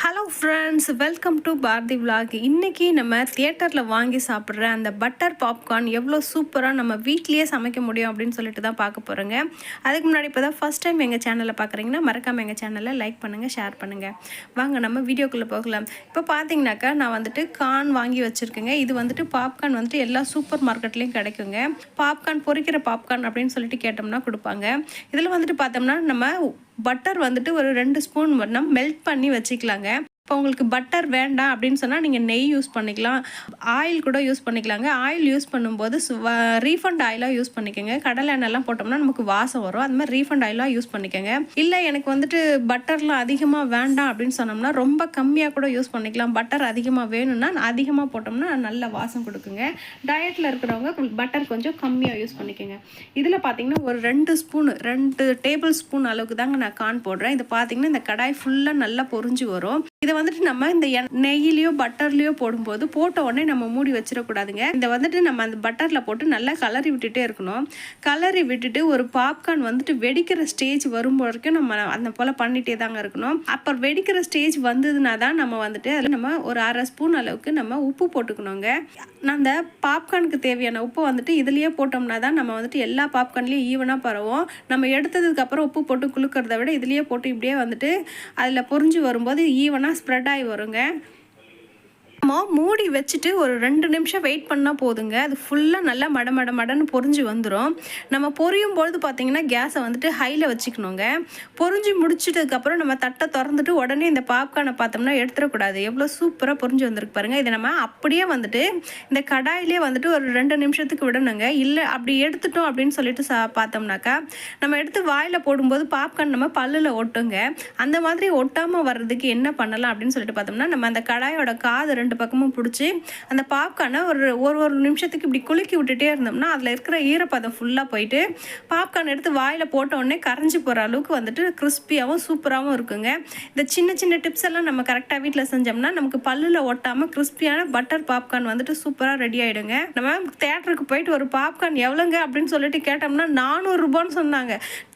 Hello friends, welcome to Bharathi vlog. இன்றைக்கி நம்ம தியேட்டரில் வாங்கி சாப்பிட்ற அந்த பட்டர் பாப்கார்ன் எவ்வளோ சூப்பராக நம்ம வீட்லேயே சமைக்க முடியும் அப்படின்னு சொல்லிட்டு தான் பார்க்க போகிறோங்க. அதுக்கு முன்னாடி இப்போ தான் ஃபஸ்ட் டைம் எங்கள் சேனலை பார்க்குறீங்கன்னா மறக்காமல் எங்கள் சேனலை லைக் பண்ணுங்கள், ஷேர் பண்ணுங்கள். வாங்க நம்ம வீடியோக்குள்ளே போகலாம். இப்போ பார்த்தீங்கன்னாக்கா நான் வந்துட்டு கார்ன் வாங்கி வச்சுருக்கேங்க. இது வந்துட்டு பாப்கார்ன் வந்துட்டு எல்லா சூப்பர் மார்க்கெட்லேயும் கிடைக்குங்க. பாப்கார்ன் பொரிக்கிற பாப்கார்ன் அப்படின்னு சொல்லிட்டு கேட்டோம்னா கொடுப்பாங்க. இதில் வந்துட்டு பார்த்தோம்னா நம்ம பட்டர் வந்துட்டு ஒரு 2 ஸ்பூன் நம்ம மெல்ட் பண்ணி வச்சுக்கலாங்க. இப்போ உங்களுக்கு பட்டர் வேண்டாம் அப்படின்னு சொன்னால் நீங்கள் நெய் யூஸ் பண்ணிக்கலாம், ஆயில் கூட யூஸ் பண்ணிக்கலாங்க. ஆயில் யூஸ் பண்ணும்போது ரீஃபண்ட் ஆயிலாக யூஸ் பண்ணிக்கோங்க. கடலை எண்ணெய்லாம் போட்டோம்னா நமக்கு வாசம் வரும். அது மாதிரி ரீஃபண்ட் ஆயிலாக யூஸ் பண்ணிக்கோங்க. இல்லை எனக்கு வந்துட்டு பட்டர்லாம் அதிகமாக வேண்டாம் அப்படின்னு சொன்னோம்னா ரொம்ப கம்மியாக கூட யூஸ் பண்ணிக்கலாம். பட்டர் அதிகமாக வேணும்னா அதிகமாக போட்டோம்னா நல்ல வாசம் கொடுக்குங்க. டயட்டில் இருக்கிறவங்க பட்டர் கொஞ்சம் கம்மியாக யூஸ் பண்ணிக்கோங்க. இதில் பார்த்தீங்கன்னா ஒரு 2 டேபிள் ஸ்பூன் அளவுக்கு தாங்க நான் கார்ன் போடுறேன். இது பார்த்தீங்கன்னா இந்த கடாய் ஃபுல்லாக நல்லா பொரிஞ்சு வரும். இதை வந்துட்டு நம்ம இந்த நெய்யிலையோ பட்டர்லையோ போடும்போது போட்ட உடனே நம்ம மூடி வச்சிடக்கூடாதுங்க. இதை வந்துட்டு நம்ம அந்த பட்டரில் போட்டு நல்லா கலரி விட்டுட்டே இருக்கணும். கலரி விட்டுட்டு ஒரு பாப்கார்ன் வந்துட்டு வெடிக்கிற ஸ்டேஜ் வரும் வரைக்கும் நம்ம அந்த போல் பண்ணிகிட்டே தாங்க இருக்கணும். அப்புறம் வெடிக்கிற ஸ்டேஜ் வந்ததுனா தான் நம்ம வந்துட்டு அதில் நம்ம ஒரு 1/2 ஸ்பூன் அளவுக்கு நம்ம உப்பு போட்டுக்கணுங்க. அந்த பாப்கார்னுக்கு தேவையான உப்பு வந்துட்டு இதுலேயே போட்டோம்னா தான் நம்ம வந்துட்டு எல்லா பாப்கார்ன்லேயும் ஈவனாக பரவும். நம்ம எடுத்ததுக்கப்புறம் உப்பு போட்டு குளுக்கிறத விட இதுலேயே போட்டு இப்படியே வந்துட்டு அதில் பொரிஞ்சு வரும்போது ஈவனாக ஸ்ப்ரெட் ஆகி வருங்க. நம்ம மூடி வச்சுட்டு ஒரு 2 நிமிஷம் வெயிட் பண்ணால் போதுங்க. அது ஃபுல்லாக நல்லா மடன்னு பொரிஞ்சு வந்துடும். நம்ம பொரியும் பொழுது பார்த்திங்கன்னா கேஸை வந்துட்டு ஹையில் வச்சுக்கணுங்க. பொரிஞ்சு முடிச்சிட்டதுக்கப்புறம் நம்ம தட்டை திறந்துட்டு உடனே இந்த பாப்கார்னை பார்த்தோம்னா எடுத்துடக்கூடாது. எவ்வளோ சூப்பராக பொரிஞ்சு வந்திருக்கு பாருங்கள். இதை நம்ம அப்படியே வந்துட்டு இந்த கடாயிலே வந்துட்டு ஒரு 2 நிமிஷத்துக்கு விடணுங்க. இல்லை அப்படி எடுத்துட்டோம் அப்படின்னு சொல்லிட்டு பார்த்தோம்னாக்கா நம்ம எடுத்து வாயில் போடும்போது பாப்கார்ன் நம்ம பல்லில் ஒட்டுங்க. அந்த மாதிரி ஒட்டாமல் வர்றதுக்கு என்ன பண்ணலாம் அப்படின்னு சொல்லிட்டு பார்த்தோம்னா நம்ம அந்த கடாயோட காது 2 பக்கமும் பிடிச்சி அந்த பாப்கார்னை ஒரு நிமிஷத்துக்கு இப்படி குலுக்கி விட்டுட்டே இருந்தோம்னா அதில் இருக்கிற ஈரப்பதம் ஃபுல்லாக போயிட்டு பாப்கார்ன் எடுத்து வாயில் போட்ட உடனே கரைஞ்சி போகிற அளவுக்கு வந்துட்டு கிறிஸ்பியாகவும் சூப்பராகவும் இருக்குங்க. இந்த சின்ன டிப்ஸ் எல்லாம் நம்ம கரெக்டாக வீட்டில் செஞ்சோம்னா நமக்கு பல்லில் ஒட்டாமல் கிறிஸ்பியான பட்டர் பாப்கார்ன் வந்துட்டு சூப்பராக ரெடி ஆகிடுங்க. நம்ம தேட்டருக்கு போயிட்டு ஒரு பாப்கார்ன் எவ்வளோங்க அப்படின்னு சொல்லிட்டு கேட்டோம்னா 400 ரூபான்னு சொன்னாங்க.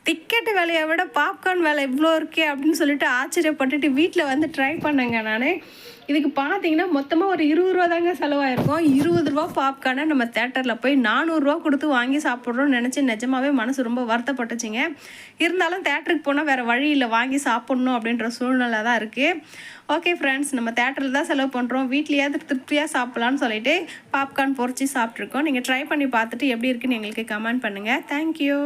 டிக்கெட்டு விலையை விட பாப்கார்ன் விலை இவ்வளோ இருக்கே அப்படின்னு சொல்லிட்டு ஆச்சரியப்பட்டுட்டு வீட்டில் வந்து ட்ரை பண்ணேங்க. நான் இதுக்கு பார்த்தீங்கன்னா மொத்தமாக ஒரு 20 ரூபா தாங்க செலவாயிருக்கும். 20 ரூபா பாப்கார்னை நம்ம தேட்டரில் போய் 400 ரூபா கொடுத்து வாங்கி சாப்பிட்றோன்னு நினச்சி நிஜமாவே மனசு ரொம்ப வருத்தப்பட்டுச்சுங்க. இருந்தாலும் தேட்டருக்கு போனால் வேறு வழி இல்லை, வாங்கி சாப்பிட்ணும் அப்படின்ற சூழ்நிலை தான் இருக்குது. ஓகே ஃப்ரெண்ட்ஸ், நம்ம தேட்டரில் தான் செலவு பண்ணுறோம், வீட்லேயாவது திருப்தியாக சாப்பிட்லான்னு சொல்லிட்டு பாப்கார்ன் பொரிச்சு சாப்பிட்ருக்கோம். நீங்கள் ட்ரை பண்ணி பார்த்துட்டு எப்படி இருக்குன்னு எங்களுக்கு கமெண்ட் பண்ணுங்கள். தேங்க்யூ.